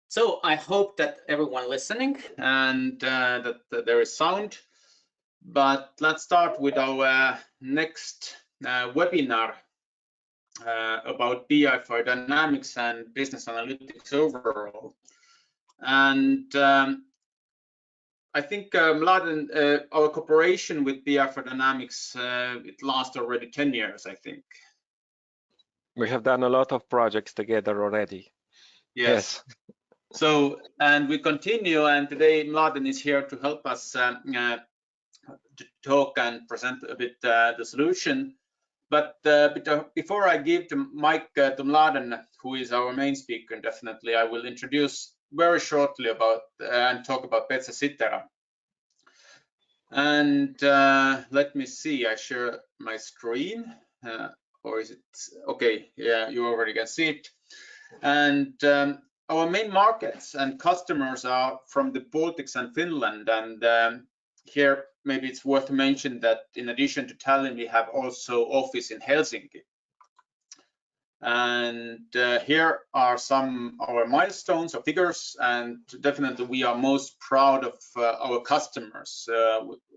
So I hope that everyone listening and that there is sound. But let's start with our next webinar about BI4Dynamics and business analytics overall. And I think Mladen, our cooperation with BI4Dynamics, it lasts already 10 years, I think. We have done a lot of projects together already. Yes. So, and we continue, and today Mladen is here to help us to talk and present a bit the solution. But before I give the mic to Mladen, who is our main speaker, definitely, I will introduce very shortly about and talk about BCS Itera. And let me see, I share my screen, or is it okay? Yeah, you already can see it. And our main markets and customers are from the Baltics and Finland. And here, maybe it's worth to mention that in addition to Tallinn, we have also office in Helsinki. And here are some of our milestones or figures, and definitely we are most proud of our customers,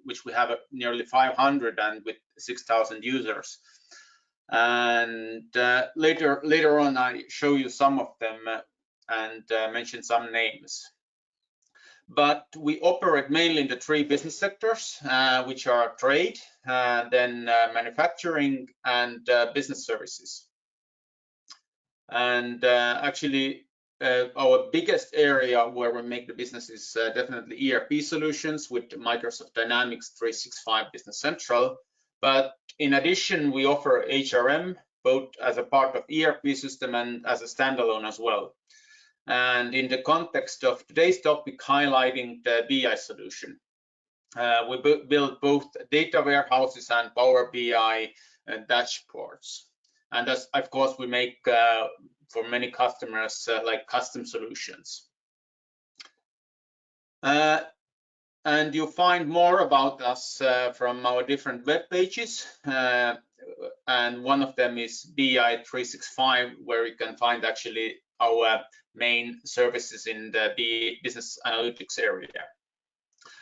which we have nearly 500 and with 6,000 users. And later on, I show you some of them and mention some names. But we operate mainly in the three business sectors, which are trade, then manufacturing, and business services. And actually, our biggest area where we make the business is definitely ERP solutions with Microsoft Dynamics 365 Business Central. But in addition, we offer HRM, both as a part of ERP system and as a standalone as well. And in the context of today's topic, highlighting the BI solution, we build both data warehouses and Power BI dashboards. And as, of course, we make for many customers like custom solutions. And you'll find more about us from our different web pages. And one of them is BI365, where you can find actually our main services in the business analytics area.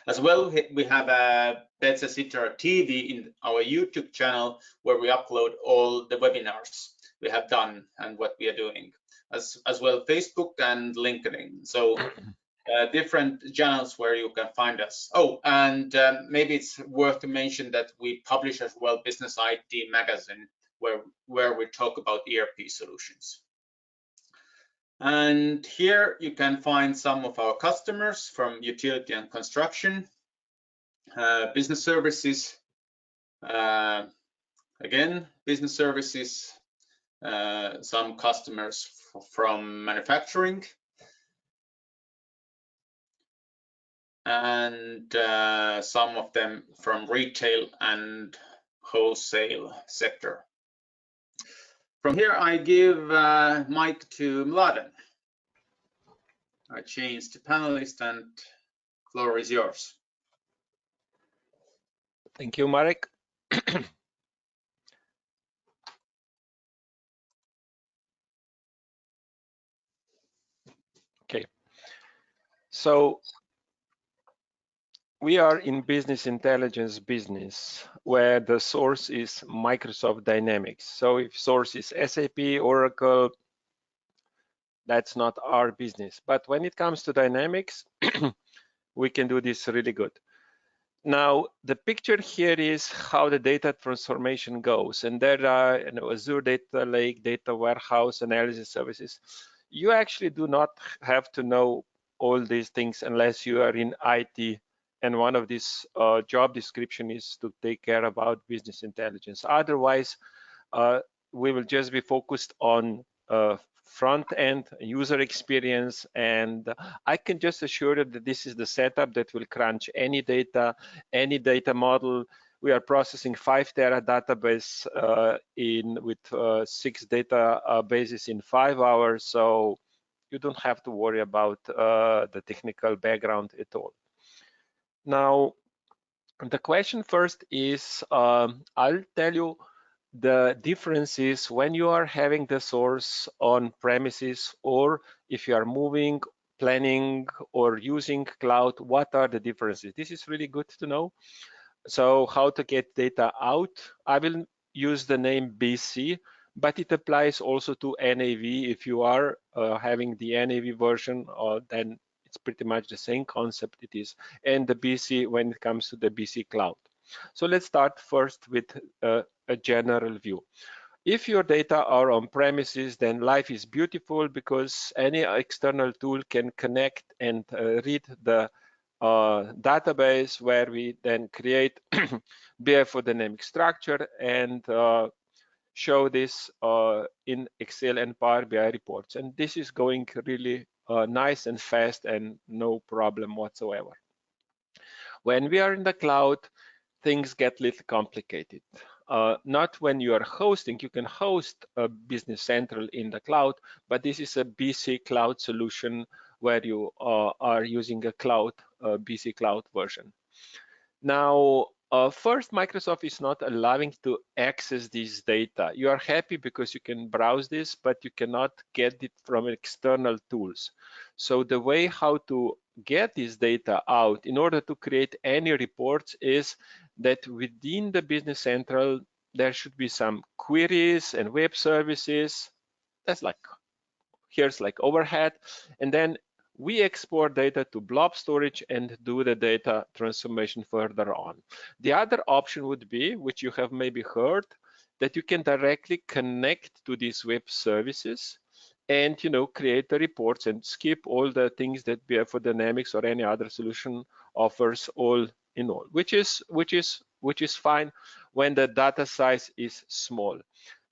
As well, we have a BCS Itera TV in our YouTube channel, where we upload all the webinars we have done and what we are doing, as well Facebook and LinkedIn. So different channels where you can find us. Oh, and maybe it's worth to mention that we publish as well Business IT magazine, where we talk about ERP solutions. And here you can find some of our customers from utility and construction, business services, again, business services, some customers from manufacturing, and some of them from retail and wholesale sector. From here, I give mic to Mladen. I change to panelist, and floor is yours. Thank you, Marek. Okay, so we are in business intelligence business, where the source is Microsoft Dynamics. So if source is SAP, Oracle, that's not our business. But when it comes to Dynamics, we can do this really good. Now, the picture here is how the data transformation goes. And there are Azure Data Lake, data warehouse, analysis services. You actually do not have to know all these things unless you are in IT. And one of these job description is to take care about business intelligence. Otherwise, we will just be focused on front-end user experience, and I can just assure you that this is the setup that will crunch any data model. We are processing 5 tera database with 6 data bases in 5 hours, so you don't have to worry about the technical background at all. Now, the question first is, I'll tell you the differences when you are having the source on premises, or if you are moving planning or using cloud, what are the differences? This is really good to know. So how to get data out? I will use the name BC, but it applies also to NAV. If you are having the NAV version, then it's pretty much the same concept it is, and the BC when it comes to the BC cloud. So let's start first with a general view. If your data are on premises, then life is beautiful because any external tool can connect and read the database, where we then create BI4Dynamics structure and show this in Excel and Power BI reports. And this is going really nice and fast and no problem whatsoever. When we are in the cloud, things get a little complicated. Not when you are hosting. You can host a Business Central in the cloud, but this is a BC cloud solution where you are using a cloud, BC cloud version. Now, first, Microsoft is not allowing to access this data. You are happy because you can browse this, but you cannot get it from external tools. So the way how to get this data out in order to create any reports is that within the Business Central, there should be some queries and web services. That's like, here's like overhead. And then we export data to blob storage and do the data transformation further on. The other option would be, which you have maybe heard, that you can directly connect to these web services and create the reports and skip all the things that BI4Dynamics or any other solution offers all in all, which is fine when the data size is small.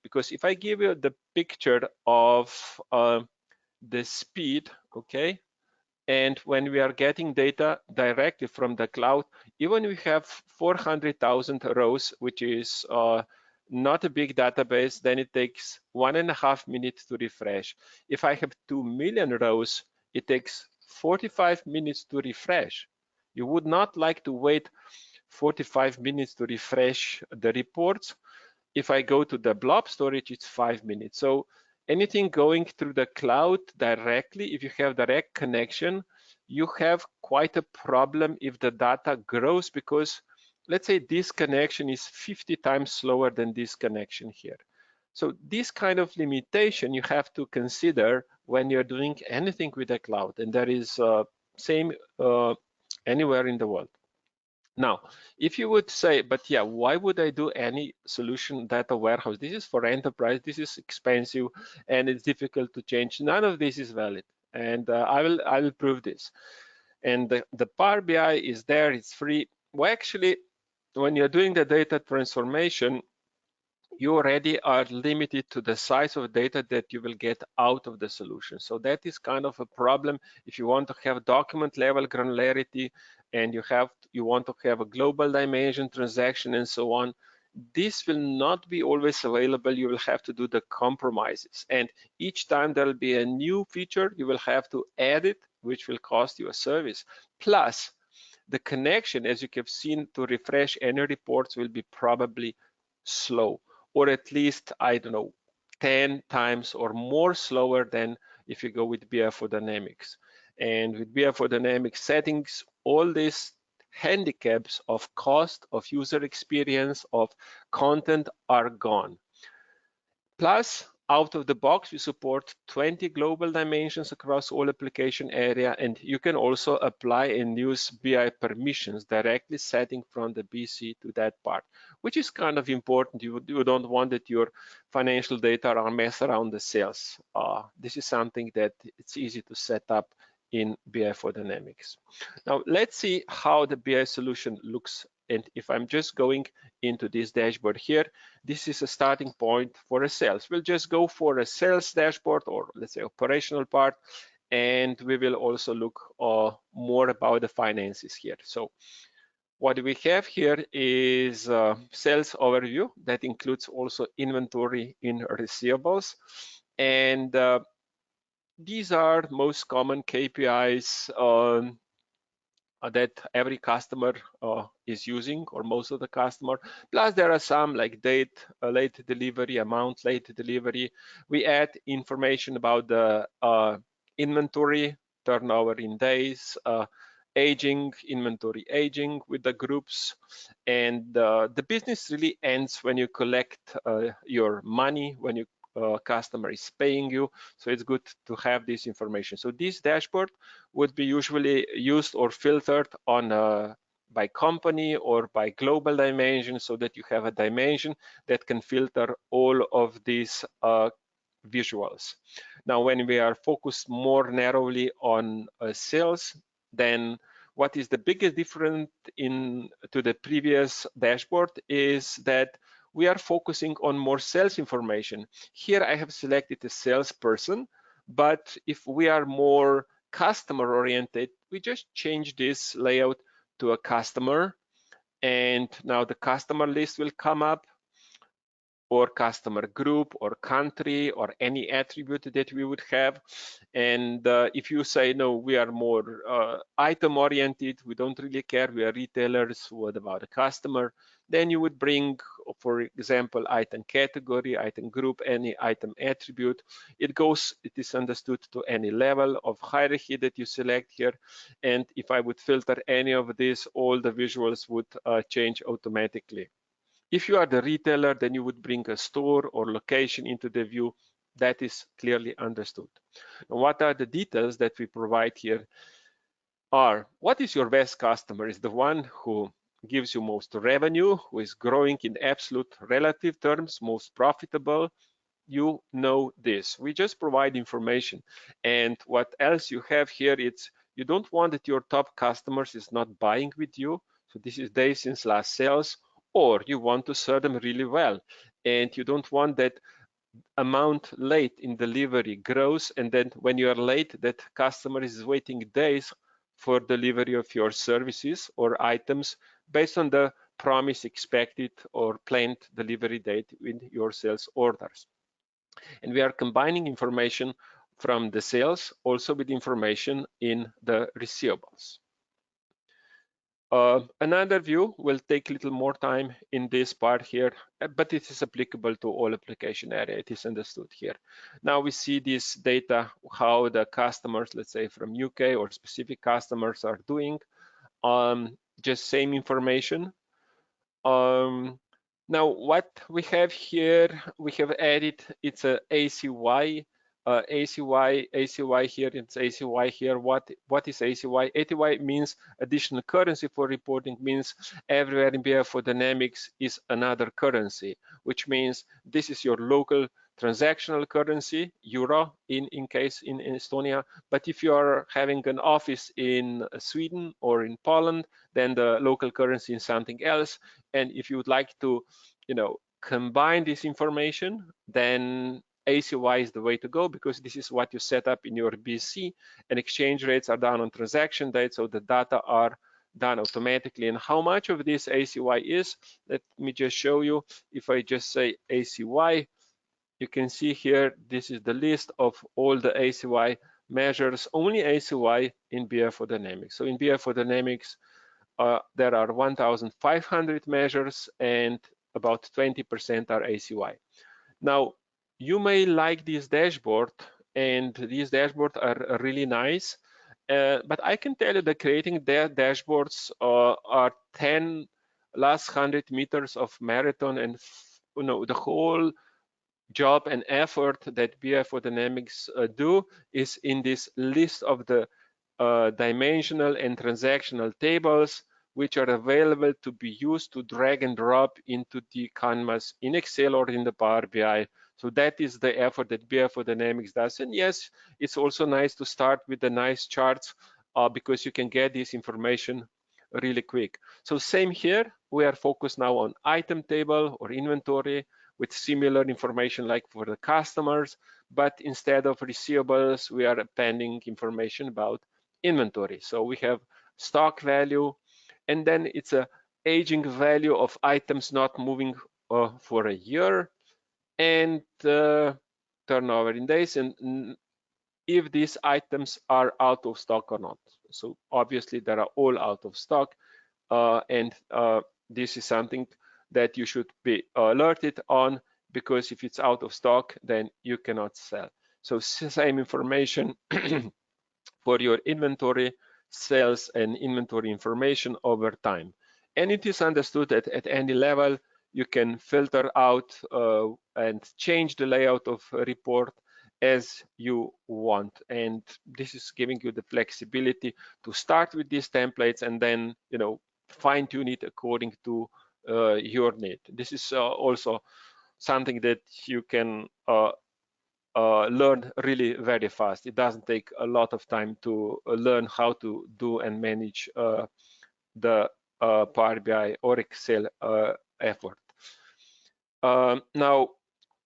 Because if I give you the picture of the speed, okay, and when we are getting data directly from the cloud, even we have 400,000 rows, which is not a big database, then it takes 1.5 minutes to refresh. If I have 2 million rows, it takes 45 minutes to refresh. You would not like to wait 45 minutes to refresh the reports. If I go to the blob storage, it's 5 minutes. So anything going through the cloud directly, if you have direct connection, you have quite a problem if the data grows, because let's say this connection is 50 times slower than this connection here. So this kind of limitation you have to consider when you're doing anything with the cloud, and that is same anywhere in the world. Now, if you would say, but yeah, why would I do any solution data warehouse? This is for enterprise, this is expensive, and it's difficult to change. None of this is valid, and I will prove this. And the Power BI is there, it's free. Well, actually, when you're doing the data transformation, you already are limited to the size of data that you will get out of the solution. So that is kind of a problem if you want to have document level granularity and you want to have a global dimension, transaction, and so on. This will not be always available. You will have to do the compromises. And each time there will be a new feature, you will have to add it, which will cost you a service. Plus, the connection, as you have seen, to refresh any reports will be probably slow, or at least, I don't know, 10 times or more slower than if you go with BI4Dynamics. And with BI4Dynamics settings, all these handicaps of cost, of user experience, of content are gone. Plus, out of the box, we support 20 global dimensions across all application area, and you can also apply and use BI permissions directly setting from the BC to that part, which is kind of important. You don't want that your financial data are messed around the cells. This is something that it's easy to set up in BI4Dynamics. Now, let's see how the BI solution looks. And if I'm just going into this dashboard here, this is a starting point for a sales. We'll just go for a sales dashboard, or let's say operational part, and we will also look more about the finances here. So what we have here is sales overview that includes also inventory in receivables. And these are most common KPIs that every customer is using, or most of the customer. Plus there are some like date, late delivery, amount late delivery. We add information about the inventory turnover in days, aging, inventory aging with the groups. And the business really ends when you collect your money, when your customer is paying you. So it's good to have this information. So this dashboard would be usually used or filtered on by company or by global dimension, so that you have a dimension that can filter all of these visuals. Now, when we are focused more narrowly on sales, then what is the biggest difference to the previous dashboard is that we are focusing on more sales information. Here I have selected a salesperson, but if we are more customer oriented, we just change this layout to a customer, and now the customer list will come up, or customer group or country or any attribute that we would have. And if you say, no, we are more item oriented, we don't really care, we are retailers, what about a customer, then you would bring, for example, item category, item group, any item attribute. It is understood to any level of hierarchy that you select here. And if I would filter any of this, all the visuals would change automatically. If you are the retailer, then you would bring a store or location into the view. That is clearly understood. And what are the details that we provide here are, what is your best customer? Is the one who gives you most revenue, who is growing in absolute relative terms, most profitable. You know this. We just provide information. And what else you have here, it's you don't want that your top customers is not buying with you. So this is days since last sales, or you want to serve them really well. And you don't want that amount late in delivery grows, and then when you are late, that customer is waiting days for delivery of your services or items based on the promise expected or planned delivery date with your sales orders. And we are combining information from the sales also with information in the receivables. Another view will take a little more time in this part here, but it is applicable to all application area. It is understood here. Now we see this data, how the customers, let's say from UK or specific customers are doing. Just same information. Now what we have here, we have added, it's a ACY. ACY here, it's ACY here. What is ACY? ACY means additional currency for reporting, means everywhere in BI4Dynamics is another currency, which means this is your local transactional currency, euro in case in Estonia. But if you are having an office in Sweden or in Poland, then the local currency is something else. And if you would like to, combine this information, then ACY is the way to go, because this is what you set up in your BC, and exchange rates are done on transaction date, so the data are done automatically. And how much of this ACY is, let me just show you. If I just say ACY, you can see here, this is the list of all the ACY measures, only ACY in BI4Dynamics. So in BI4Dynamics, there are 1,500 measures, and about 20% are ACY. Now, you may like this dashboard, and these dashboards are really nice, but I can tell you that creating their dashboards are 10 last 100 meters of marathon, and the whole job and effort that BI4Dynamics do is in this list of the dimensional and transactional tables, which are available to be used to drag and drop into the canvas in Excel or in the Power BI. So that is the effort that BI4Dynamics does. And yes, it's also nice to start with the nice charts because you can get this information really quick. So same here, we are focused now on item table or inventory with similar information like for the customers, but instead of receivables, we are appending information about inventory. So we have stock value, and then it's a aging value of items not moving for a year, and turnover in days, and if these items are out of stock or not. So obviously they are all out of stock, and this is something that you should be alerted on, because if it's out of stock, then you cannot sell. So same information for your inventory, sales, and inventory information over time. And it is understood that at any level, you can filter out and change the layout of a report as you want. And this is giving you the flexibility to start with these templates and then, fine tune it according to your need. This is also something that you can learn really very fast. It doesn't take a lot of time to learn how to do and manage the Power BI or Excel effort. Now,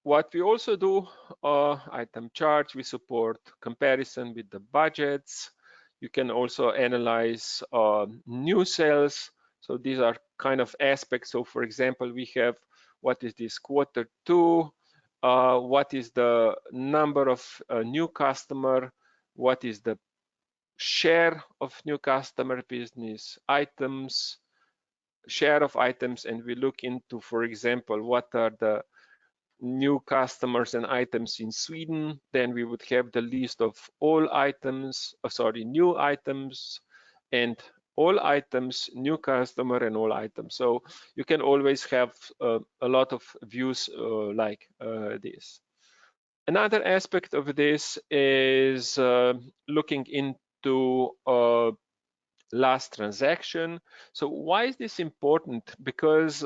what we also do, item charts, we support comparison with the budgets. You can also analyze new sales. So these are kind of aspects. So for example, we have, what is this, Q2, what is the number of new customer, what is the share of new customer business, items, share of items, and we look into, for example, what are the new customers and items in Sweden. Then we would have the list of all items, new items, and all items, new customer, and all items. So you can always have a lot of views like this. Another aspect of this is looking into last transaction. So why is this important? Because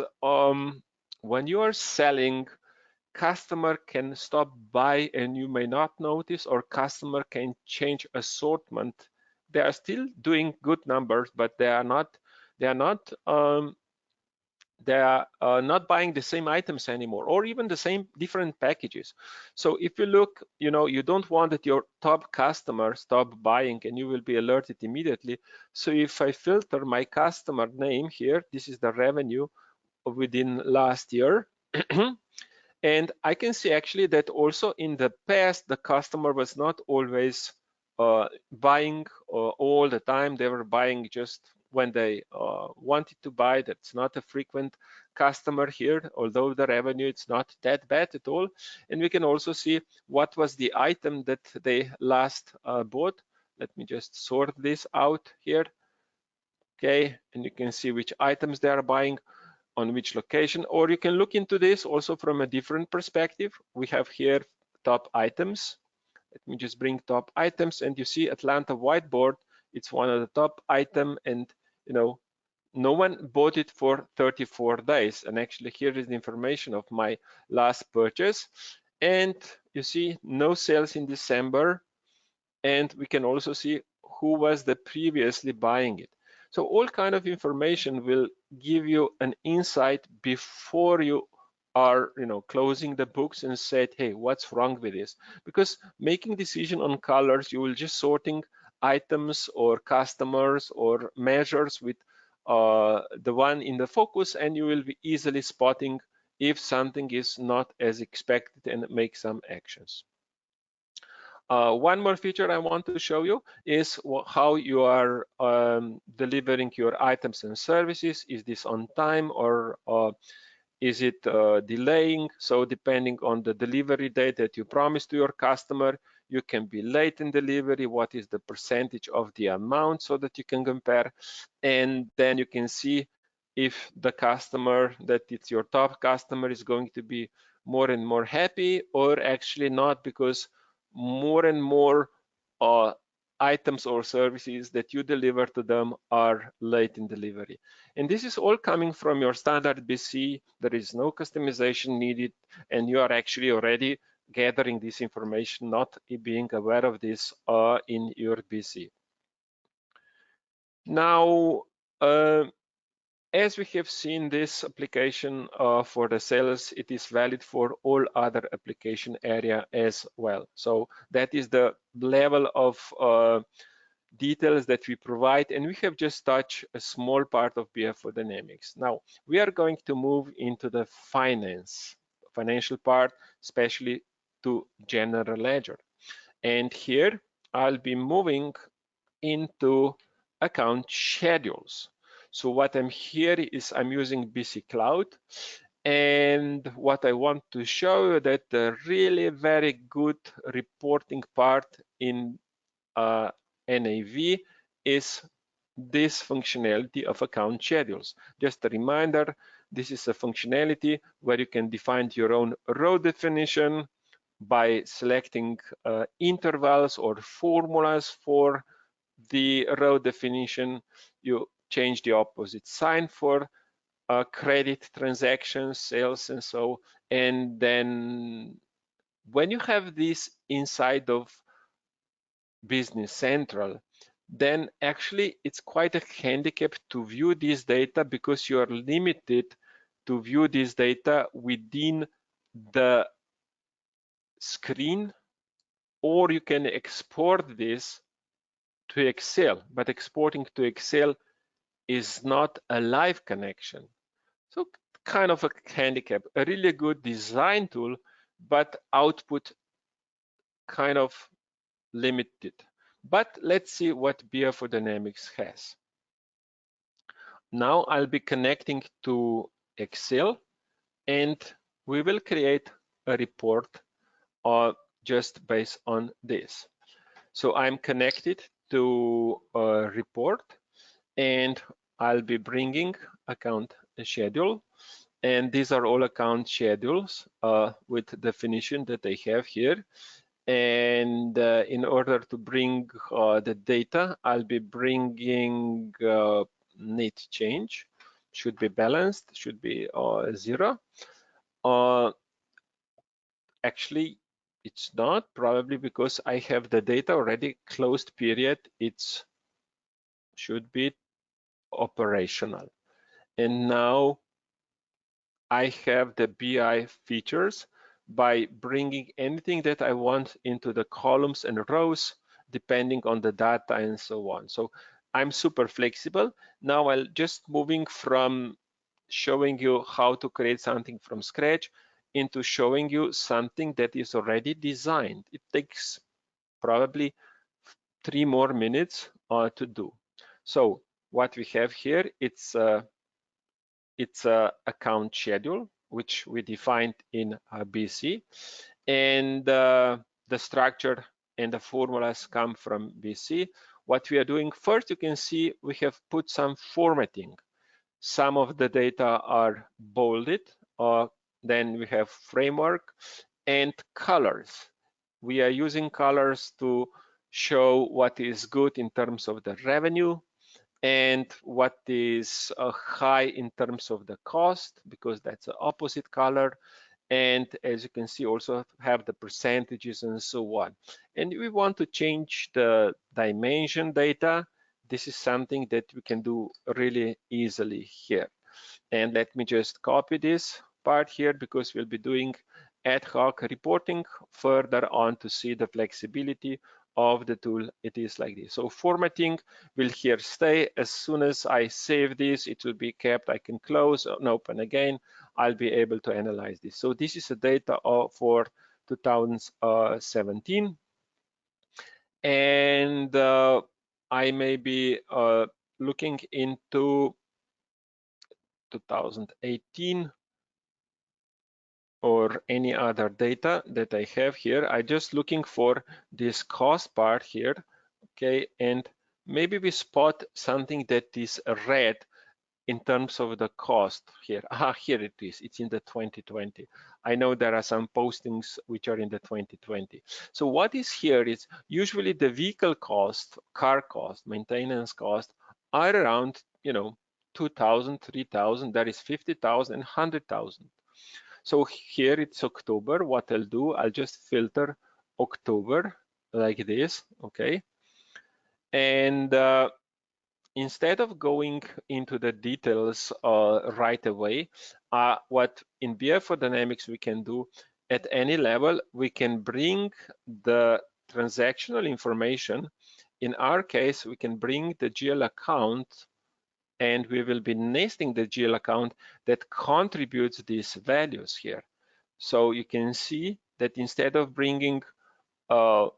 when you are selling, customer can stop by and you may not notice, or customer can change assortment. They are still doing good numbers, but they are not buying the same items anymore, or even the same different packages. So if you look, you don't want that your top customer stop buying and you will be alerted immediately. So if I filter my customer name here, this is the revenue within last year. And I can see actually that also in the past, the customer was not always buying all the time. They were buying just when they wanted to buy. That's not a frequent customer here, although the revenue it's not that bad at all. And we can also see what was the item that they last bought. Let me just sort this out here. Okay, and you can see which items they are buying on which location, or you can look into this also from a different perspective. We have here top items. Let me just bring top items, and you see Atlanta whiteboard. It's one of the top item, and no one bought it for 34 days. And actually here is the information of my last purchase. And you see no sales in December. And we can also see who was the previously buying it. So all kind of information will give you an insight before you are closing the books and said, hey, what's wrong with this? Because making decision on colors, you will just sorting items or customers or measures with the one in the focus, and you will be easily spotting if something is not as expected and make some actions. One more feature I want to show you is how you are delivering your items and services. Is this on time, or is it delaying? So depending on the delivery date that you promised to your customer, you can be late in delivery. What is the percentage of the amount, so that you can compare? And then you can see if the customer that it's your top customer is going to be more and more happy, or actually not, because more and more items or services that you deliver to them are late in delivery. And this is all coming from your standard BC. There is no customization needed, and you are actually already gathering this information, not being aware of this in your BC. Now, as we have seen this application for the sales, it is valid for all other application area as well. So that is the level of details that we provide, and we have just touched a small part of BI4Dynamics. Now we are going to move into the financial part, especially to general ledger. And here I'll be moving into account schedules. So what I'm here is I'm using BC Cloud, and what I want to show you that the really very good reporting part in NAV is this functionality of account schedules. Just a reminder, this is a functionality where you can define your own row definition by selecting intervals or formulas for the row definition. You change the opposite sign for credit transactions, sales, and so. And then when you have this inside of Business Central, then actually it's quite a handicap to view this data because you are limited to view this data within the screen, or you can export this to Excel, but exporting to Excel is not a live connection. So kind of a handicap, a really good design tool, but output kind of limited. But let's see what BI4Dynamics has. Now I'll be connecting to Excel and we will create a report just based on this. So I'm connected to a report and I'll be bringing account schedule. And these are all account schedules with definition that I have here. And in order to bring the data, I'll be bringing need change, should be balanced, should be 0. Actually, it's not, probably because I have the data already closed period. It should be operational. And now I have the BI features by bringing anything that I want into the columns and rows, depending on the data and so on. So I'm super flexible. Now I'll just moving from showing you how to create something from scratch into showing you something that is already designed. It takes probably 3 more minutes to do. So what we have here, it's a account schedule, which we defined in BC, and the structure and the formulas come from BC. What we are doing first, you can see we have put some formatting. Some of the data are bolded, then we have framework and colors. We are using colors to show what is good in terms of the revenue and what is high in terms of the cost, because that's the opposite color. And as you can see, also have the percentages and so on. And we want to change the dimension data. This is something that we can do really easily here. And let me just copy this part here because we'll be doing ad hoc reporting further on to see the flexibility of the tool. It is like this. So formatting will here stay. As soon as I save this, it will be kept. I can close and open again. I'll be able to analyze this. So this is the data for 2017. And I may be looking into 2018 or any other data that I have here. I'm just looking for this cost part here, okay? And maybe we spot something that is red in terms of the cost here. Here it is, it's in the 2020. I know there are some postings which are in the 2020. So what is here is usually the vehicle cost, car cost, maintenance cost are around, 2,000, 3,000, that is 50,000, 100,000. So here it's October. What I'll do, I'll just filter October like this, okay? And instead of going into the details right away, what in BI4Dynamics we can do at any level, we can bring the transactional information. In our case, we can bring the GL account and we will be nesting the GL account that contributes these values here. So you can see that instead of bringing all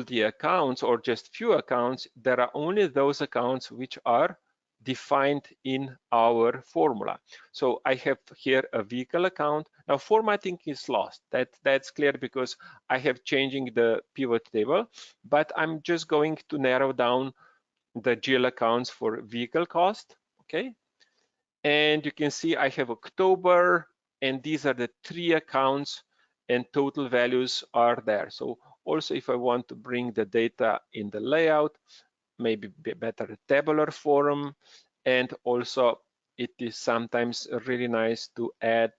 the accounts or just few accounts, there are only those accounts which are defined in our formula. So I have here a vehicle account. Now formatting is lost. That's clear because I have changing the pivot table, but I'm just going to narrow down the GL accounts for vehicle cost, okay? And you can see I have October, and these are the 3 accounts, and total values are there. So also if I want to bring the data in the layout, maybe better tabular form, and also it is sometimes really nice to add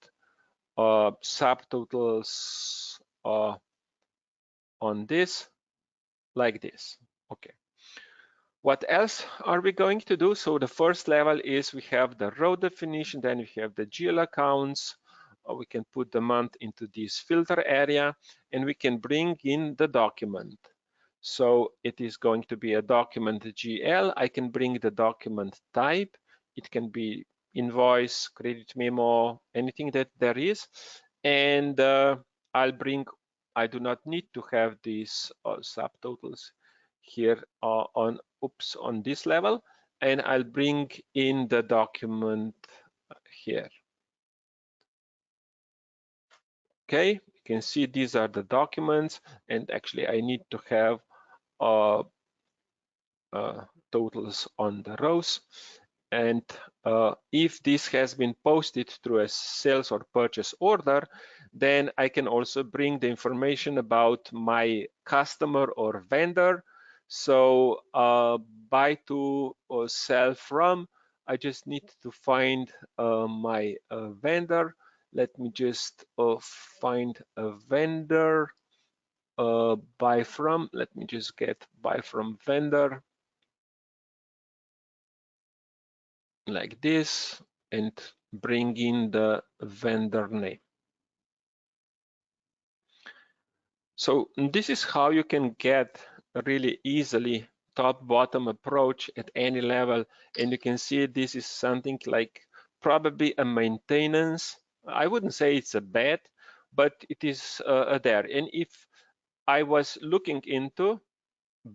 subtotals on this, like this. Okay. What else are we going to do? So the first level is we have the row definition, then we have the GL accounts. We can put the month into this filter area, and we can bring in the document. So it is going to be a document GL. I can bring the document type. It can be invoice, credit memo, anything that there is. And I do not need to have these subtotals here on this level, and I'll bring in the document here. Okay, you can see these are the documents, and actually I need to have totals on the rows. And if this has been posted through a sales or purchase order, then I can also bring the information about my customer or vendor. So buy to or sell from, I just need to find my vendor. Let me just find a vendor. Buy from, let me just get buy from vendor like this, and bring in the vendor name. So this is how you can get really easily top-bottom approach at any level. And you can see this is something like probably a maintenance. I wouldn't say it's a bad, but it is there. And if I was looking into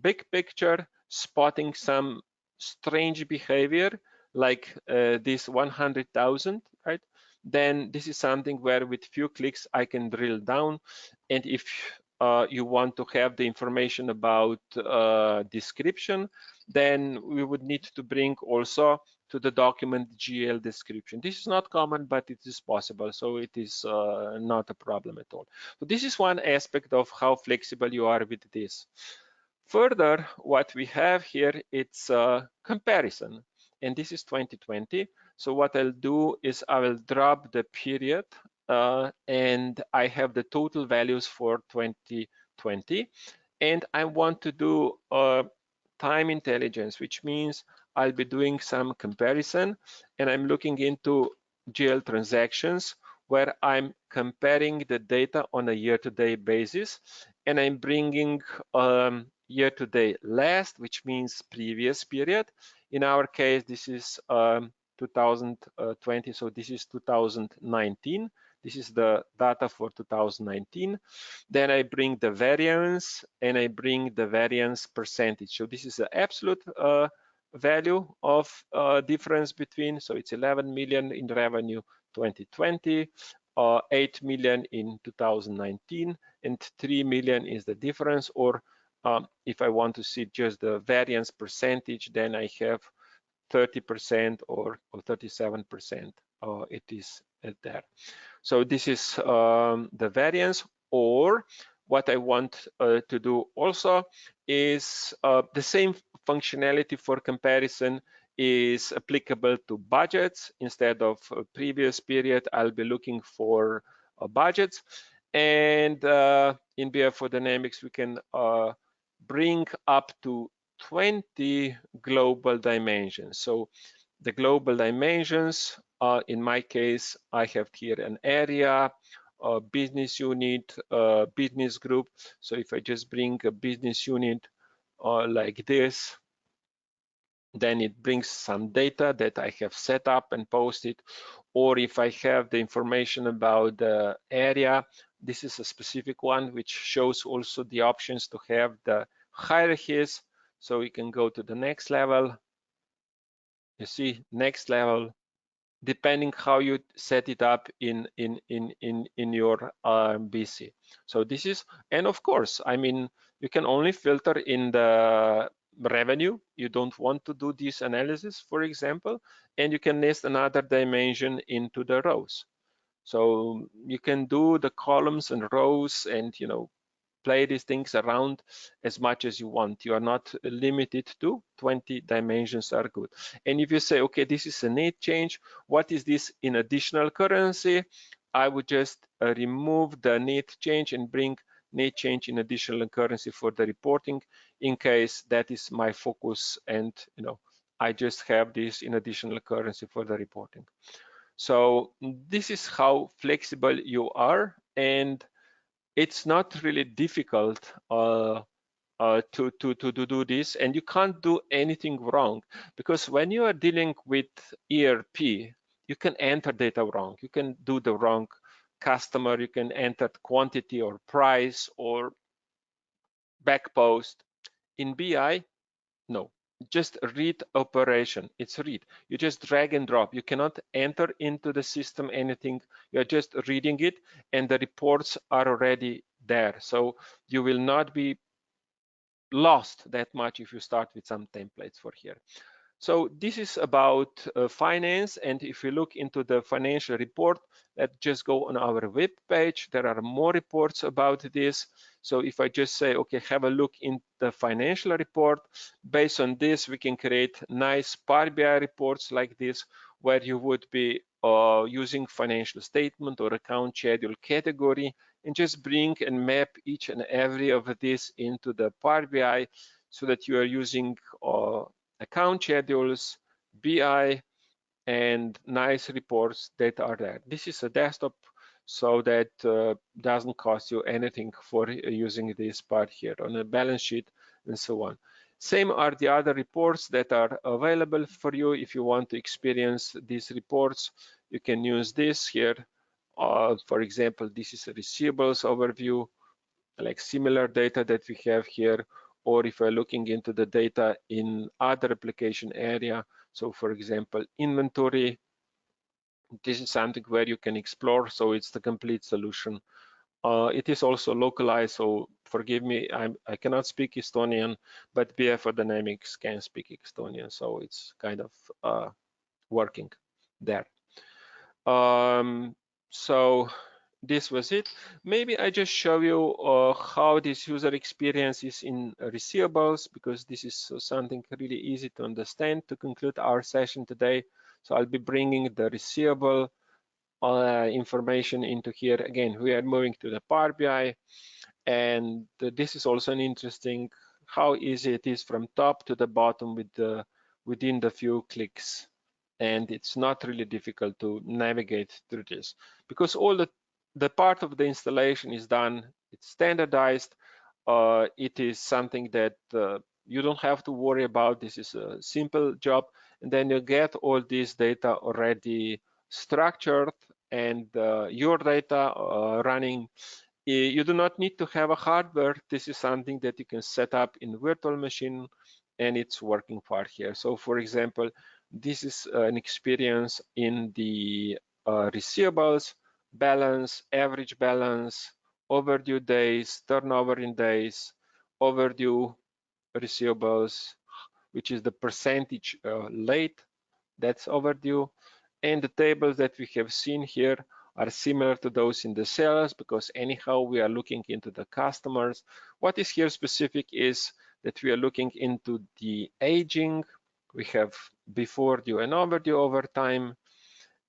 big picture, spotting some strange behavior like this 100,000, right? Then this is something where with few clicks I can drill down. And if you want to have the information about description, then we would need to bring also to the document GL description. This is not common, but it is possible. So it is not a problem at all. So this is one aspect of how flexible you are with this. Further, what we have here, it's a comparison, and this is 2020. So what I'll do is I will drop the period and I have the total values for 2020. And I want to do time intelligence, which means I'll be doing some comparison, and I'm looking into GL transactions where I'm comparing the data on a year-to-date basis, and I'm bringing year-to-date last, which means previous period. In our case, this is 2020, so this is 2019. This is the data for 2019. Then I bring the variance, and I bring the variance percentage. So this is the absolute value of difference between, so it's 11 million in revenue 2020, 8 million in 2019, and 3 million is the difference. Or if I want to see just the variance percentage, then I have 30% or 37%. It is there. So this is the variance. Or what I want to do also is the same functionality for comparison is applicable to budgets. Instead of previous period, I'll be looking for budgets. And in BI4Dynamics, we can bring up to 20 global dimensions. So the global dimensions, in my case, I have here an area, a business unit, a business group. So if I just bring a business unit like this, then it brings some data that I have set up and posted. Or if I have the information about the area, this is a specific one which shows also the options to have the hierarchies. So we can go to the next level. You see, next level, depending how you set it up in your BC. So this is, and of course, I mean, you can only filter in the revenue. You don't want to do this analysis, for example, and you can nest another dimension into the rows. So you can do the columns and rows and, you know, play these things around as much as you want. You are not limited to 20 dimensions are good. And if you say, okay, this is a net change, what is this in additional currency? I would just remove the net change and bring net change in additional currency for the reporting in case that is my focus, and you know, I just have this in additional currency for the reporting. So this is how flexible you are, and it's not really difficult to do this, and you can't do anything wrong, because when you are dealing with ERP, you can enter data wrong. You can do the wrong customer, you can enter quantity or price or back post. In BI, no, just read operation. It's read. You just drag and drop. You cannot enter into the system anything. You're just reading it, and the reports are already there. So you will not be lost that much if you start with some templates for here. So this is about finance, and if you look into the financial report, let's just go on our web page. There are more reports about this. So if I just say, okay, have a look in the financial report, based on this, we can create nice Power BI reports like this, where you would be using financial statement or account schedule category, and just bring and map each and every of these into the Power BI so that you are using account schedules, BI, and nice reports that are there. This is a desktop, so that doesn't cost you anything for using this part here on a balance sheet and so on. Same are the other reports that are available for you. If you want to experience these reports, you can use this here. For example, this is a receivables overview, like similar data that we have here, or if we're looking into the data in other application area. So for example, inventory, this is something where you can explore. So it's the complete solution. It is also localized, so forgive me, I cannot speak Estonian, but BI4Dynamics can speak Estonian, so it's kind of working there. So this was it. Maybe I just show you how this user experience is in receivables, because this is something really easy to understand to conclude our session today. So I'll be bringing the receivable information into here. Again, we are moving to the Power BI, and this is also an interesting how easy it is from top to the bottom with within the few clicks. And it's not really difficult to navigate through this, because all the part of the installation is done. It's standardized. It is something that you don't have to worry about. This is a simple job, and then you get all this data already structured, and your data running. You do not need to have a hardware. This is something that you can set up in virtual machine, and it's working for here. So for example, this is an experience in the receivables, balance, average balance, overdue days, turnover in days, overdue receivables, which is the percentage late that's overdue. And the tables that we have seen here are similar to those in the sales, because anyhow we are looking into the customers. What is here specific is that we are looking into the aging. We have before due and overdue over time,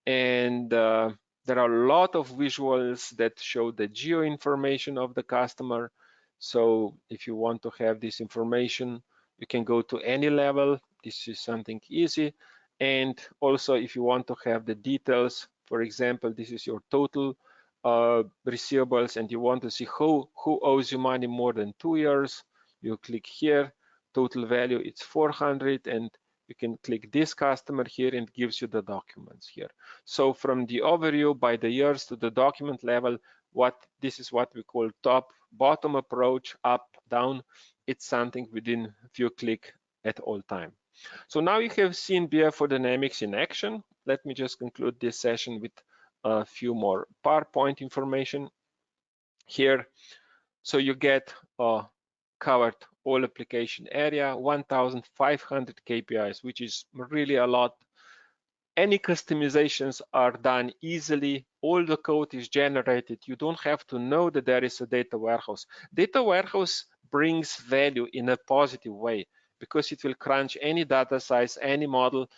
and there are a lot of visuals that show the geo information of the customer. So if you want to have this information, you can go to any level. This is something easy. And also if you want to have the details, for example, this is your total receivables, and you want to see who owes you money more than 2 years, you click here, total value, it's 400, and you can click this customer here, and it gives you the documents here. So from the overview by the years to the document level, this is what we call top bottom approach, up down. It's something within a few clicks at all time. So now you have seen BI4Dynamics in action. Let me just conclude this session with a few more PowerPoint information here. So you get covered all application area, 1,500 KPIs, which is really a lot. Any customizations are done easily. All the code is generated. You don't have to know that there is a data warehouse. Data warehouse brings value in a positive way because it will crunch any data size, any model,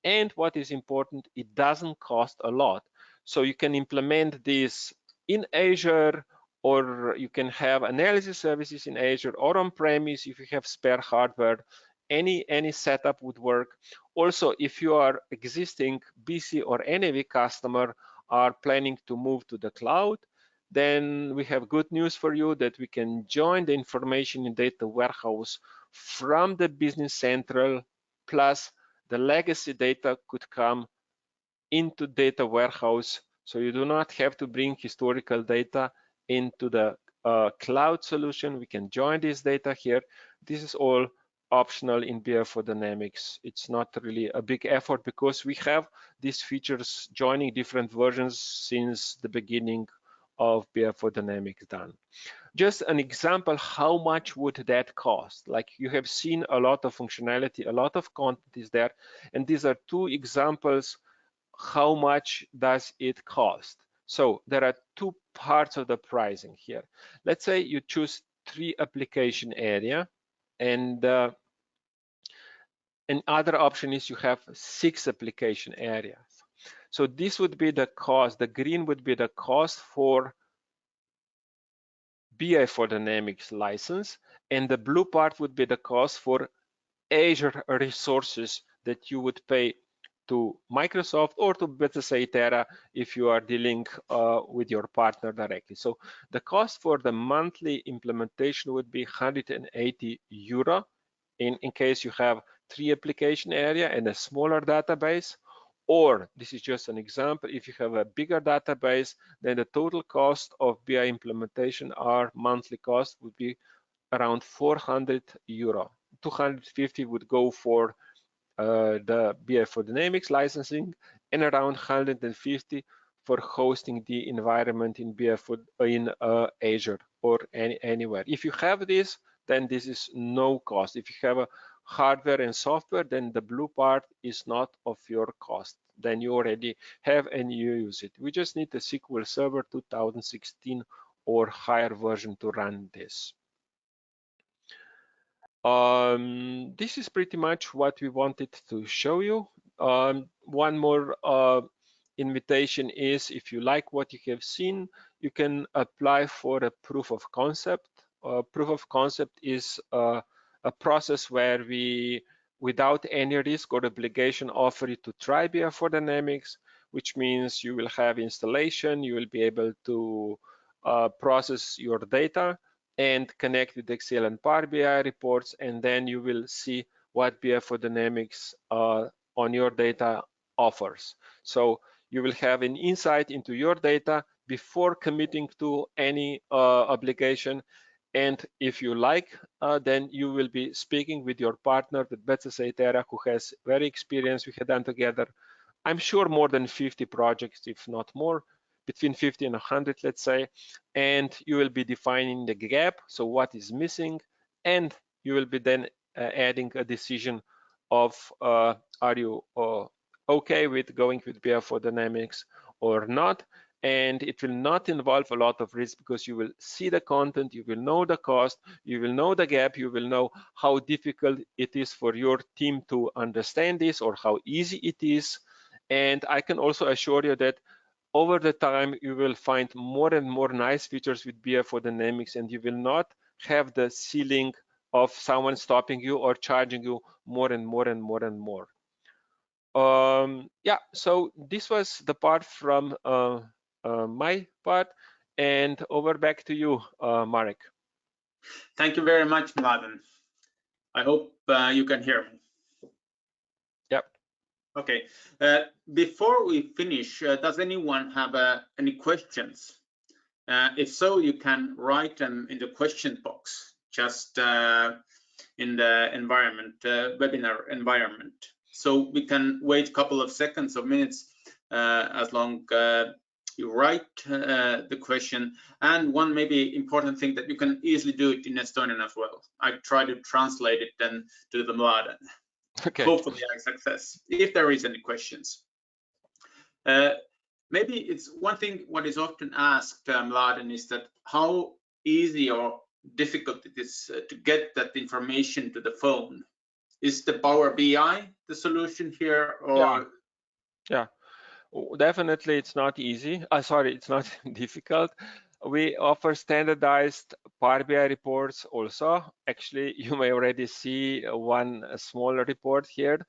and what is important, it doesn't cost a lot. So you can implement this in Azure, or you can have analysis services in Azure or on-premise if you have spare hardware. Any setup would work. Also, if you are existing BC or NAV customer are planning to move to the cloud, then we have good news for you that we can join the information in data warehouse from the Business Central, plus the legacy data could come into data warehouse. So you do not have to bring historical data into the cloud solution. We can join this data here. This is all optional in BI4Dynamics. It's not really a big effort because we have these features joining different versions since the beginning of BI4Dynamics done. Just an example, how much would that cost? Like you have seen a lot of functionality, a lot of content is there, and these are two examples. How much does it cost? So there are two parts of the pricing here. Let's say you choose 3 application area, and another option is you have 6 application areas. So this would be the cost. The green would be the cost for BI4Dynamics license, and the blue part would be the cost for Azure resources that you would pay to Microsoft or to BCS Itera if you are dealing with your partner directly. So the cost for the monthly implementation would be 180 euro in case you have 3 application area and a smaller database. Or this is just an example, if you have a bigger database, then the total cost of BI implementation, our monthly cost would be around 400 euro. 250 would go for the BI4Dynamics licensing, and around 150 for hosting the environment in Azure or anywhere. If you have this, then this is no cost. If you have a hardware and software, then the blue part is not of your cost. Then you already have and you use it. We just need a SQL Server 2016 or higher version to run this. This is pretty much what we wanted to show you. One more invitation is, if you like what you have seen, you can apply for a proof of concept. Proof of concept is a process where we, without any risk or obligation, offer you to try BI4Dynamics, which means you will have installation, you will be able to process your data and connect with Excel and Power BI reports, and then you will see what BI4Dynamics on your data offers. So you will have an insight into your data before committing to any obligation. And if you like, then you will be speaking with your partner, with BCS Itera, who has very experienced. We have done together, I'm sure, more than 50 projects, if not more, between 50 and 100, let's say, and you will be defining the gap, so what is missing, and you will be then adding a decision of are you okay with going with BI4Dynamics or not. And it will not involve a lot of risk because you will see the content, you will know the cost, you will know the gap, you will know how difficult it is for your team to understand this or how easy it is. And I can also assure you that over the time, you will find more and more nice features with BI4Dynamics, and you will not have the ceiling of someone stopping you or charging you more and more and more and more. Yeah, so this was the part from my part, and over back to you, Marek. Thank you very much, Mladen. I hope you can hear me. Yep. Okay. Before we finish, does anyone have any questions? If so, you can write them in the question box. Just in the environment, webinar environment. So we can wait a couple of seconds or minutes as long you write the question. And one maybe important thing that you can easily do it in Estonian as well. I try to translate it then to the Mladen. Okay. Hopefully I success if there is any questions. Maybe it's one thing what is often asked, Mladen, is that how easy or difficult it is to get that information to the phone. Is the Power BI the solution here, or? Yeah. Definitely, it's not easy. Sorry, it's not difficult. We offer standardized Power BI reports also. Actually, you may already see one smaller report here.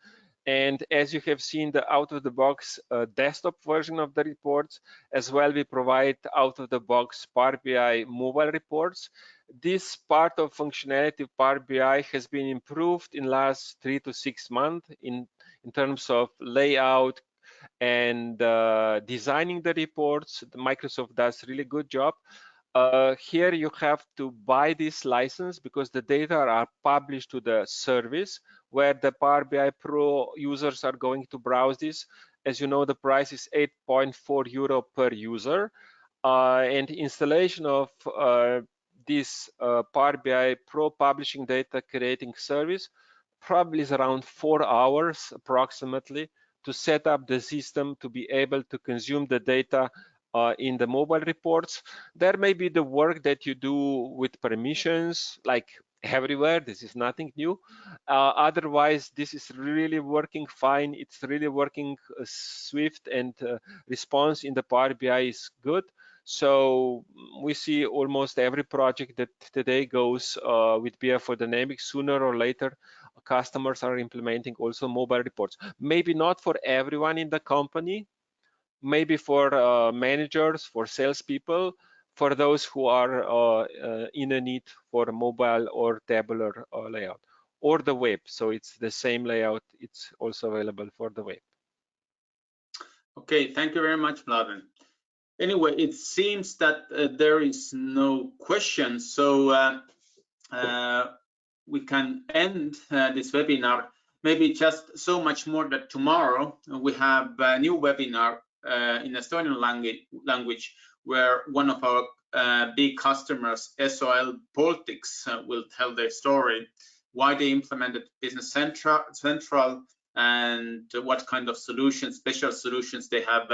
And as you have seen, the out-of-the-box desktop version of the reports, as well, we provide out-of-the-box Power BI mobile reports. This part of functionality of Power BI has been improved in last 3 to 6 months in terms of layout and designing the reports. Microsoft does really good job. Here you have to buy this license because the data are published to the service where the Power BI Pro users are going to browse this. As you know, the price is 8.4 euro per user. And installation of this Power BI Pro publishing data creating service probably is around 4 hours approximately to set up the system to be able to consume the data in the mobile reports. There may be the work that you do with permissions, like everywhere. This is nothing new. Otherwise, this is really working fine. It's really working swift, and response in the Power BI is good. So we see almost every project that today goes with BI4Dynamics. Sooner or later, customers are implementing also mobile reports. Maybe not for everyone in the company, maybe for managers, for salespeople, for those who are in a need for a mobile or tabular layout, or the web. So it's the same layout. It's also available for the web. Okay, thank you very much, Mladen. Anyway, it seems that there is no question, so we can end this webinar. Maybe just so much more that tomorrow we have a new webinar in Estonian language where one of our big customers, SOL Baltics, will tell their story, why they implemented Business Central, and what kind of solutions, special solutions they have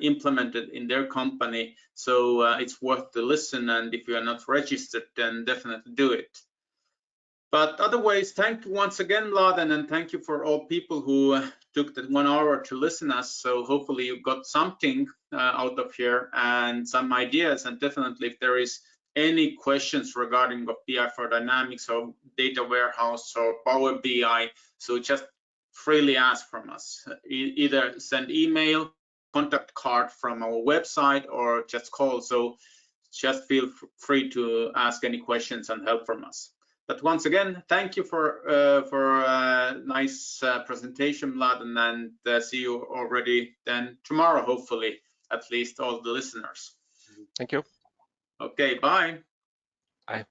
implemented in their company. So it's worth to listen, and if you are not registered, then definitely do it. But otherwise, thank you once again, Mladen, and thank you for all people who took that 1 hour to listen us. So hopefully you got something out of here and some ideas. And definitely, if there is any questions regarding of BI4Dynamics or data warehouse or Power BI, so just freely ask from us. Either send email, contact card from our website, or just call. So just feel free to ask any questions and help from us. But once again, thank you for a nice presentation, Mladen, and see you already then tomorrow, hopefully, at least all the listeners. Thank you. Okay, bye. Bye.